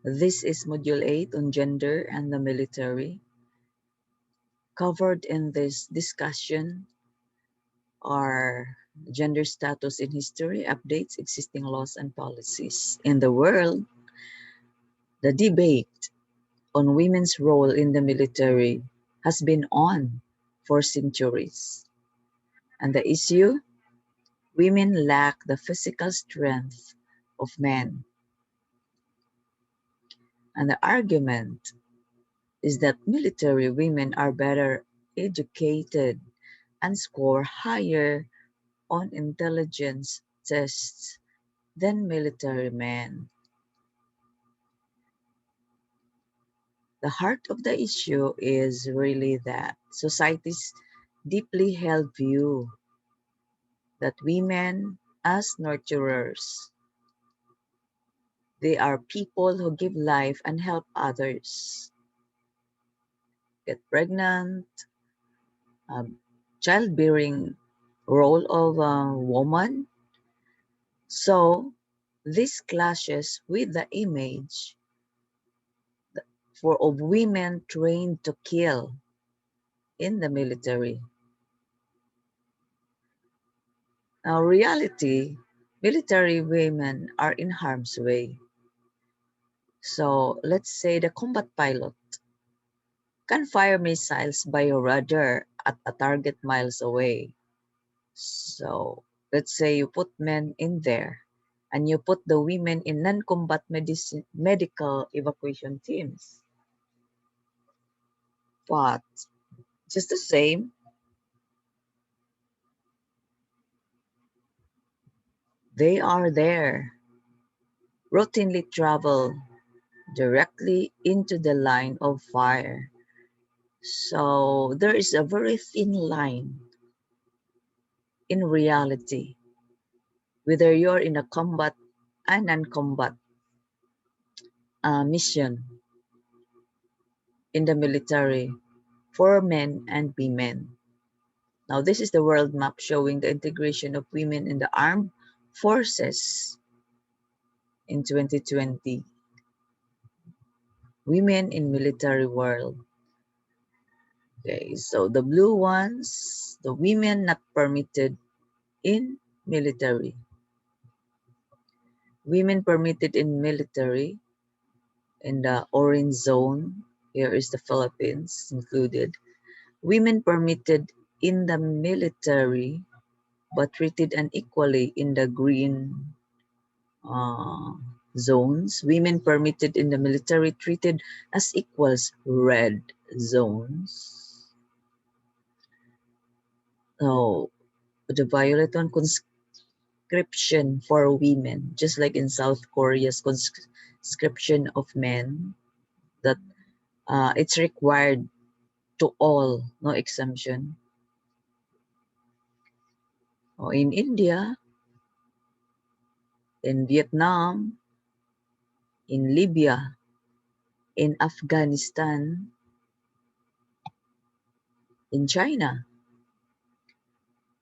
This is Module 8 on gender and the military. Covered in this discussion are gender status in history, updates, existing laws and policies. In the world, the debate on women's role in the military has been on for centuries. And the issue, women lack the physical strength of men. And the argument is that military women are better educated and score higher on intelligence tests than military men. The heart of the issue is really that society's deeply held view that women as nurturers, they are people who give life and help others get pregnant, childbearing role of a woman. So this clashes with the image of women trained to kill in the military. Now, reality, military women are in harm's way. So let's say the combat pilot can fire missiles by radar at a target miles away. So let's say you put men in there and you put the women in non-combat medical evacuation teams. But just the same, they are there, routinely travel directly into the line of fire. So there is a very thin line in reality, whether you're in a combat and non-combat mission in the military for men and women. Now, this is the world map showing the integration of women in the armed forces in 2020. Women in military world. Okay, so the blue ones, the women not permitted in military. Women permitted in military in the orange zone. Here is the Philippines included. Women permitted in the military but treated unequally in the green zones. Women permitted in the military treated as equals, red zones. So the violet one, conscription for women, just like in South Korea's conscription of men, that it's required to all, no exemption. In India, in Vietnam, in Libya, in Afghanistan, in China,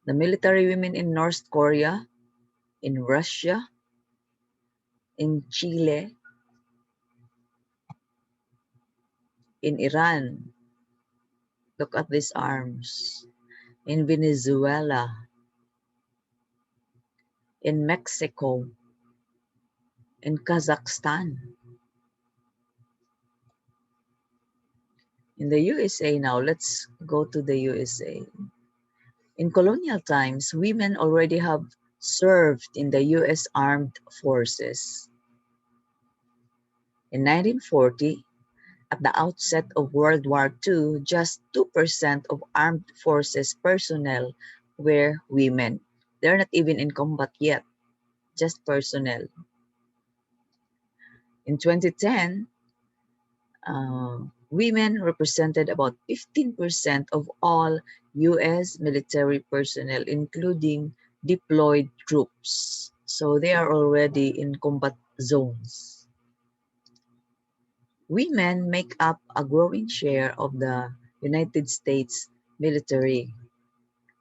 the military women in North Korea, in Russia, in Chile, in Iran. Look at these arms. In Venezuela, in Mexico, in Kazakhstan. In the USA now, let's go to the USA. In colonial times, women already have served in the US Armed Forces. In 1940, at the outset of World War II, just 2% of armed forces personnel were women. They're not even in combat yet, just personnel. In 2010, women represented about 15% of all US military personnel, including deployed troops. So they are already in combat zones. Women make up a growing share of the United States military.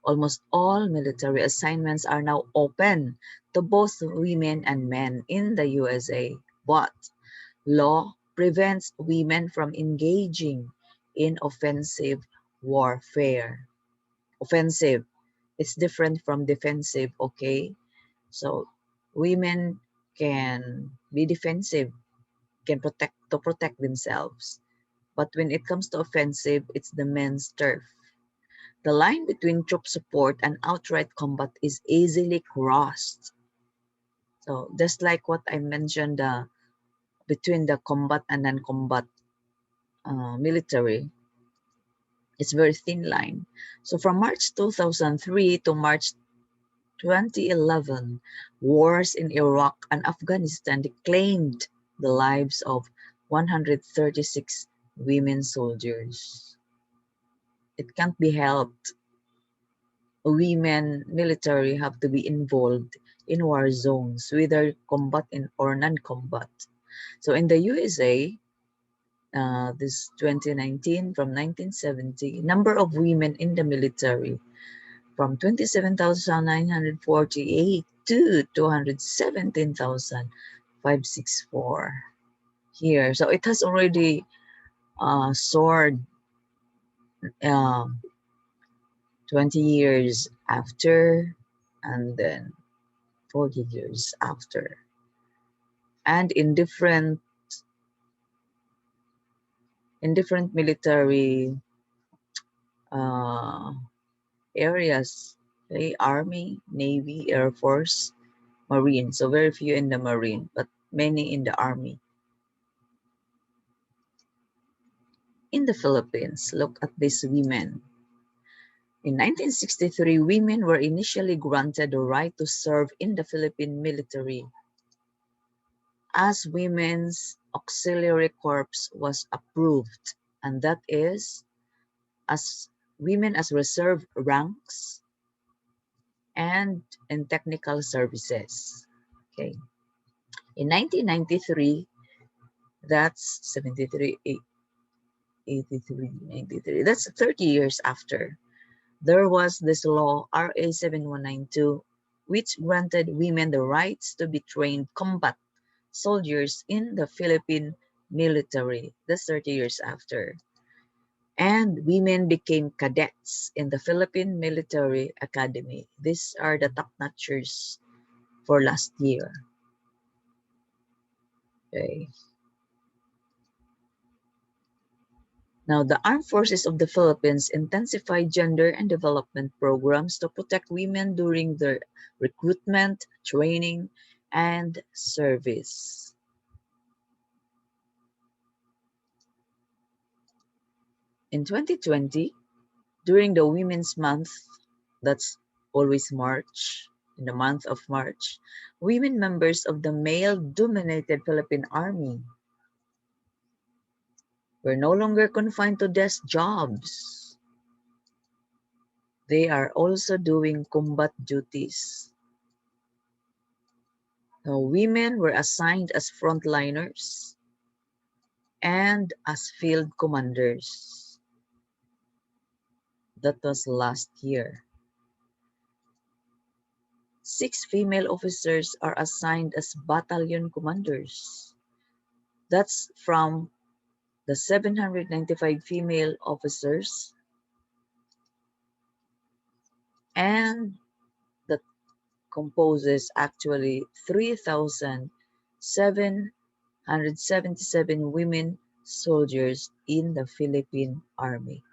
Almost all military assignments are now open to both women and men in the USA. But law prevents women from engaging in offensive warfare. Offensive, it's different from defensive, okay? So women can be defensive, can protect themselves. But when it comes to offensive, it's the men's turf. The line between troop support and outright combat is easily crossed. So just like what I mentioned, between the combat and non-combat military, it's very thin line. So from March 2003 to March 2011, wars in Iraq and Afghanistan claimed the lives of 136 women soldiers. It can't be helped. Women military have to be involved in war zones, whether combat or non-combat. So in the USA, this 2019, from 1970, number of women in the military from 27,948 to 217,564 here. So it has already soared, um, 20 years after, and then 40 years after. And in different military uh, areas, okay? Army, Navy, Air Force, Marine. So very few in the Marine, but many in the Army. In the Philippines, look at these women. In 1963, women were initially granted the right to serve in the Philippine military as Women's Auxiliary Corps was approved, and that is as women as reserve ranks and in technical services. Okay. In 1993, that's 73, 83, 93, that's 30 years after, there was this law, RA 7192, which granted women the rights to be trained combat soldiers in the Philippine military. That's 30 years after. And women became cadets in the Philippine Military Academy. These are the top-notchers for last year. Okay. Now, the Armed Forces of the Philippines intensified gender and development programs to protect women during their recruitment, training, and service. In 2020, during the Women's Month, that's always March, in the month of March, women members of the male-dominated Philippine Army were no longer confined to desk jobs. They are also doing combat duties. Now, women were assigned as frontliners and as field commanders. That was last year. 6 female officers are assigned as battalion commanders. That's from the 795 female officers, and that composes actually 3,777 women soldiers in the Philippine Army.